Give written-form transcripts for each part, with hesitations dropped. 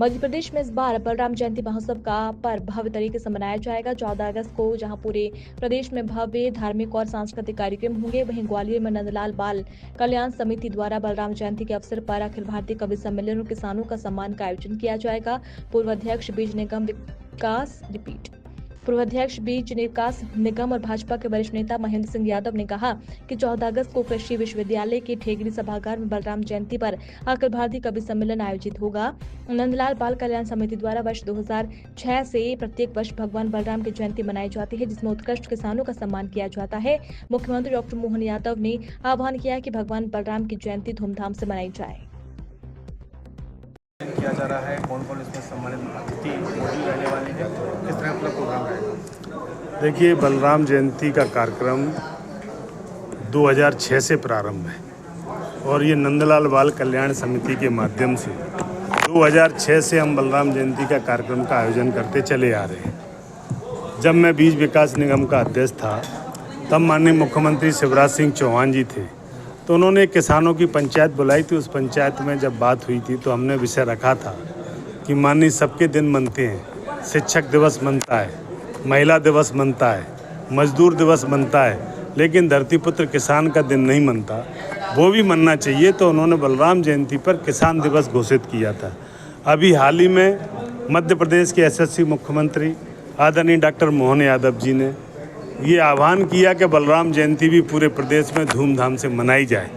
मध्य प्रदेश में इस बार बलराम जयंती महोत्सव का पर्व भव्य तरीके से मनाया जाएगा। 14 अगस्त को जहां पूरे प्रदेश में भव्य धार्मिक और सांस्कृतिक कार्यक्रम होंगे, वहीं ग्वालियर में नंदलाल बाल कल्याण समिति द्वारा बलराम जयंती के अवसर पर अखिल भारतीय कवि सम्मेलन और किसानों का सम्मान का आयोजन किया जाएगा। पूर्व अध्यक्ष बीज निकास निगम और भाजपा के वरिष्ठ नेता महेंद्र सिंह यादव ने कहा कि 14 अगस्त को कृषि विश्वविद्यालय के ठेगड़ी सभागार में बलराम जयंती पर अखिल भारतीय कवि सम्मेलन आयोजित होगा। नंदलाल बाल कल्याण समिति द्वारा वर्ष 2006 से प्रत्येक वर्ष भगवान बलराम की जयंती मनाई जाती है, जिसमें उत्कृष्ट किसानों का सम्मान किया जाता है। मुख्यमंत्री डॉक्टर मोहन यादव ने आह्वान किया कि भगवान बलराम की जयंती धूमधाम से मनाई जाए। किया जा रहा है, कौन कौन इसमें सम्मानित अतिथि मौजूद रहने वाले हैं, किस तरह अपना प्रोग्राम रहेगा? देखिए, बलराम जयंती का कार्यक्रम 2006 से प्रारंभ है और ये नंदलाल बाल कल्याण समिति के माध्यम से 2006 से हम बलराम जयंती का कार्यक्रम का आयोजन करते चले आ रहे हैं। जब मैं बीज विकास निगम का अध्यक्ष था तब माननीय मुख्यमंत्री शिवराज सिंह चौहान जी थे, तो उन्होंने किसानों की पंचायत बुलाई थी। उस पंचायत में जब बात हुई थी तो हमने विषय रखा था कि माननीय सबके दिन मनते हैं, शिक्षक दिवस मनता है, महिला दिवस मनता है, मजदूर दिवस मनता है, लेकिन धरतीपुत्र किसान का दिन नहीं मनता, वो भी मनना चाहिए। तो उन्होंने बलराम जयंती पर किसान दिवस घोषित किया था। अभी हाल ही में मध्य प्रदेश के यशस्वी मुख्यमंत्री आदरणीय डॉक्टर मोहन यादव जी ने ये आह्वान किया कि बलराम जयंती भी पूरे प्रदेश में धूमधाम से मनाई जाए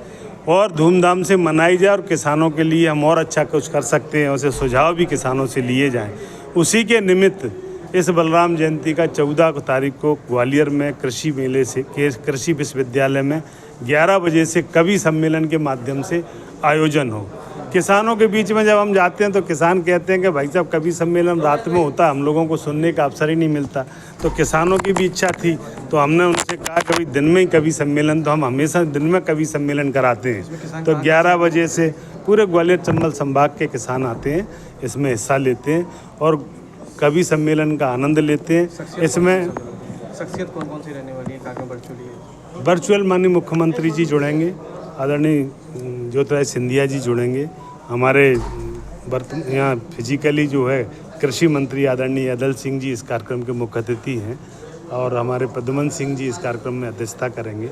और धूमधाम से मनाई जाए और किसानों के लिए हम और अच्छा कुछ कर सकते हैं, उसे सुझाव भी किसानों से लिए जाएं। उसी के निमित्त इस बलराम जयंती का 14 तारीख को ग्वालियर में कृषि मेले से कृषि विश्वविद्यालय में 11 बजे से कवि सम्मेलन के माध्यम से आयोजन हो। किसानों के बीच में जब हम जाते हैं तो किसान कहते हैं कि भाई साहब कवि सम्मेलन रात में होता, हम लोगों को सुनने का अवसर ही नहीं मिलता। तो किसानों की भी इच्छा थी, तो हमने उनसे कहा कभी दिन में ही कवि सम्मेलन, तो हम हमेशा दिन में कवि सम्मेलन कराते हैं। तो 11 बजे से पूरे ग्वालियर चंबल संभाग के किसान आते हैं, इसमें हिस्सा लेते हैं और कवि सम्मेलन का आनंद लेते हैं। इसमें शख्सियत कौन कौन सी रहने वाली है? वर्चुअल माननीय मुख्यमंत्री जी जुड़ेंगे, आदरणीय ज्योतिरादित्य सिंधिया जी जुड़ेंगे, हमारे यहाँ फिजिकली जो है कृषि मंत्री आदरणीय अदल सिंह जी इस कार्यक्रम के मुख्य अतिथि हैं और हमारे पद्मन सिंह जी इस कार्यक्रम में अध्यक्षता करेंगे।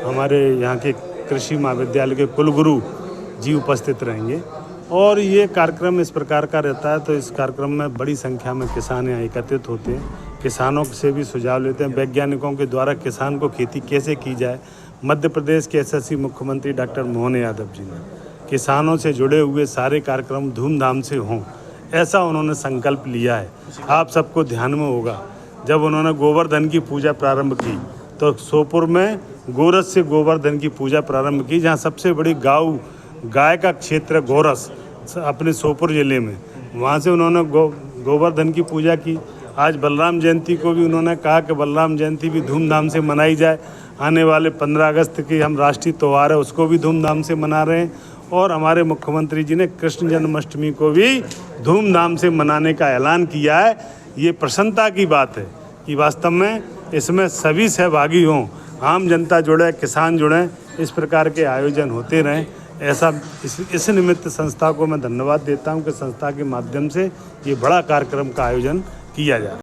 हमारे यहाँ के कृषि महाविद्यालय के कुलगुरु जी उपस्थित रहेंगे और ये कार्यक्रम इस प्रकार का रहता है। तो इस कार्यक्रम में बड़ी संख्या में किसान यहाँ एकत्रित होते हैं, किसानों से भी सुझाव लेते हैं। वैज्ञानिकों के द्वारा किसान को खेती कैसे की जाए, मध्य प्रदेश के यशस्वी मुख्यमंत्री डॉक्टर मोहन यादव जी ने किसानों से जुड़े हुए सारे कार्यक्रम धूमधाम से हों, ऐसा उन्होंने संकल्प लिया है। आप सबको ध्यान में होगा, जब उन्होंने गोवर्धन की पूजा प्रारंभ की तो सोपुर में गोरस से गोवर्धन की पूजा प्रारंभ की, जहाँ सबसे बड़ी गाय का क्षेत्र गोरस अपने सोपुर ज़िले में, वहाँ से उन्होंने गोवर्धन की पूजा की। आज बलराम जयंती को भी उन्होंने कहा कि बलराम जयंती भी धूमधाम से मनाई जाए। आने वाले 15 अगस्त की हम राष्ट्रीय त्यौहार है, उसको भी धूमधाम से मना रहे हैं और हमारे मुख्यमंत्री जी ने कृष्ण जन्माष्टमी को भी धूमधाम से मनाने का ऐलान किया है। ये प्रसन्नता की बात है कि वास्तव में इसमें सभी सहभागी हों, आम जनता जुड़े, किसान जुड़ें, इस प्रकार के आयोजन होते रहें। ऐसा इस निमित्त संस्था को मैं धन्यवाद देता हूं कि संस्था के माध्यम से ये बड़ा कार्यक्रम का आयोजन किया जाए।